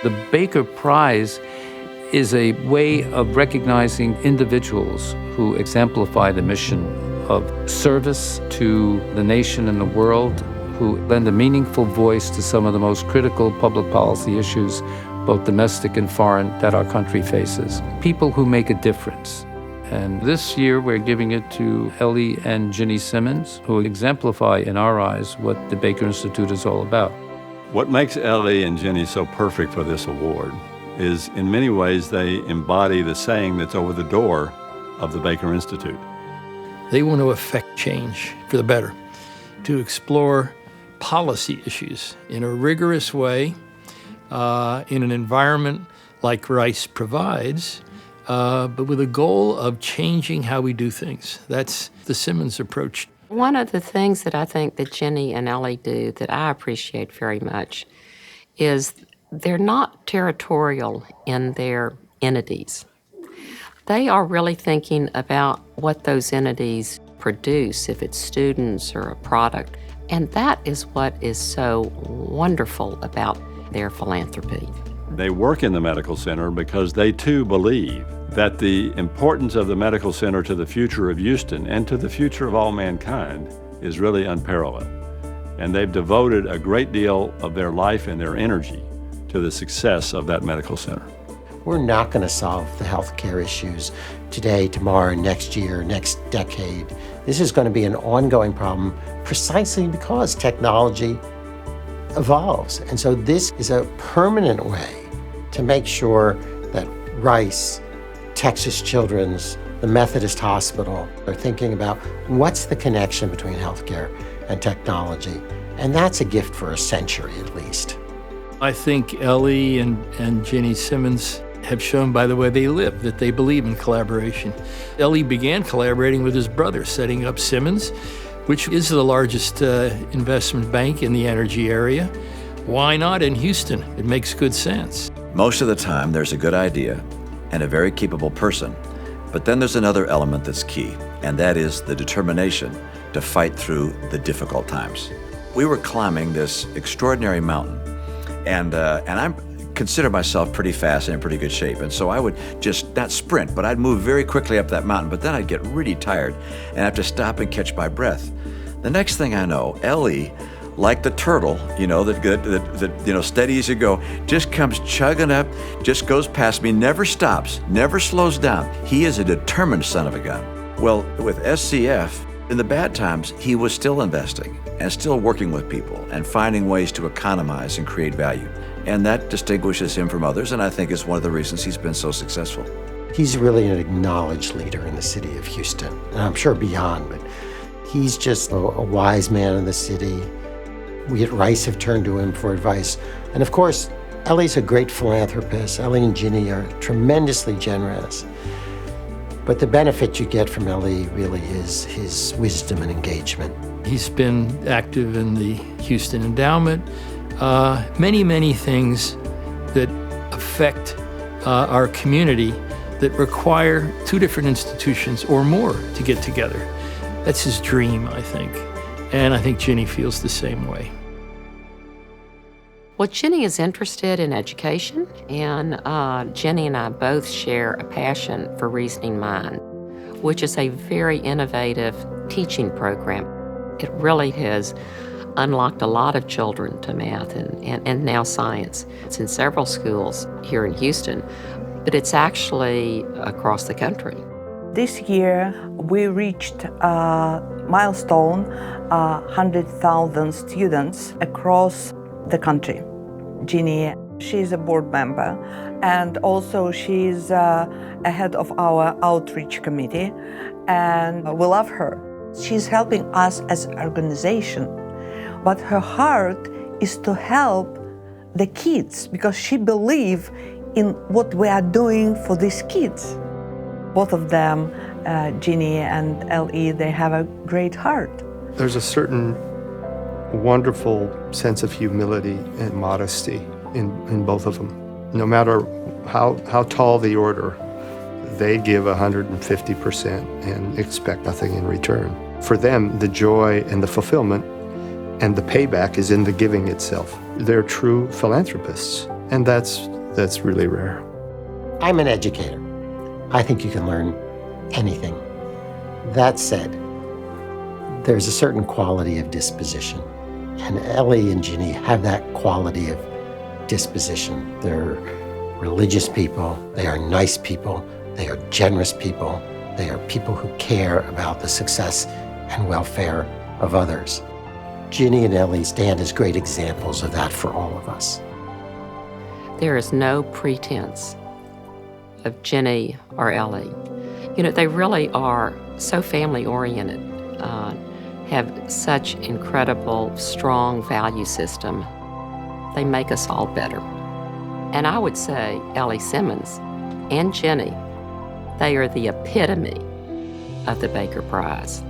The Baker Prize is a way of recognizing individuals who exemplify the mission of service to the nation and the world, who lend a meaningful voice to some of the most critical public policy issues, both domestic and foreign, that our country faces. People who make a difference. And this year, we're giving it to Ellie and Ginny Simmons, who exemplify, in our eyes, what the Baker Institute is all about. What makes Ellie and Ginny so perfect for this award is, in many ways, they embody the saying that's over the door of the Baker Institute. They want to affect change for the better, to explore policy issues in a rigorous way, in an environment like Rice provides, but with a goal of changing how we do things. That's the Simmons approach. One of the things that I think that Ginny and Ellie do that I appreciate very much is they're not territorial in their entities. They are really thinking about what those entities produce, if it's students or a product. And that is what is so wonderful about their philanthropy. They work in the medical center because they too believe that the importance of the medical center to the future of Houston and to the future of all mankind is really unparalleled. And they've devoted a great deal of their life and their energy to the success of that medical center. We're not going to solve the healthcare issues today, tomorrow, next year, next decade. This is going to be an ongoing problem precisely because technology evolves. And so this is a permanent way to make sure that Rice, Texas Children's, the Methodist Hospital are thinking about what's the connection between healthcare and technology. And that's a gift for a century at least. I think Ellie and Ginny Simmons have shown by the way they live that they believe in collaboration. Ellie began collaborating with his brother, setting up Simmons, which is the largest investment bank in the energy area. Why not in Houston? It makes good sense. Most of the time, there's a good idea and a very capable person. But then there's another element that's key, and that is the determination to fight through the difficult times. We were climbing this extraordinary mountain, and I consider myself pretty fast and in pretty good shape. And so I would just not sprint, but I'd move very quickly up that mountain, but then I'd get really tired and have to stop and catch my breath. The next thing I know, Ellie, like the turtle, that steady as you go, just comes chugging up, just goes past me, never stops, never slows down. He is a determined son of a gun. Well, with SCF, in the bad times, he was still investing and still working with people and finding ways to economize and create value. And that distinguishes him from others, and I think is one of the reasons he's been so successful. He's really an acknowledged leader in the city of Houston, and I'm sure beyond, but he's just a wise man in the city. We at Rice have turned to him for advice. And of course, Ellie's a great philanthropist. Ellie and Ginny are tremendously generous. But the benefit you get from Ellie really is his wisdom and engagement. He's been active in the Houston Endowment, many things that affect our community that require two different institutions or more to get together. That's his dream, I think. And I think Ginny feels the same way. Well, Ginny is interested in education, and Ginny and I both share a passion for Reasoning Mind, which is a very innovative teaching program. It really has unlocked a lot of children to math and now science. It's in several schools here in Houston, but it's actually across the country. This year, we reached a milestone, 100,000 students across the country. Ginny, she's a board member, and also she's a head of our outreach committee, and we love her. She's helping us as an organization, but her heart is to help the kids because she believes in what we are doing for these kids. Both of them, Ginny and L.E., they have a great heart. There's a certain wonderful sense of humility and modesty in both of them. No matter how tall the order, they give 150% and expect nothing in return. For them, the joy and the fulfillment and the payback is in the giving itself. They're true philanthropists, and that's that's really rare. I'm an educator. I think you can learn anything. That said, there's a certain quality of disposition, and Ellie and Ginny have that quality of disposition. They're religious people, they are nice people, they are generous people, they are people who care about the success and welfare of others. Ginny and Ellie stand as great examples of that for all of us. There is no pretense of Ginny or Ellie. You know, they really are so family-oriented, have such incredible, strong value system. They make us all better. And I would say Ellie Simmons and Ginny, they are the epitome of the Baker Prize.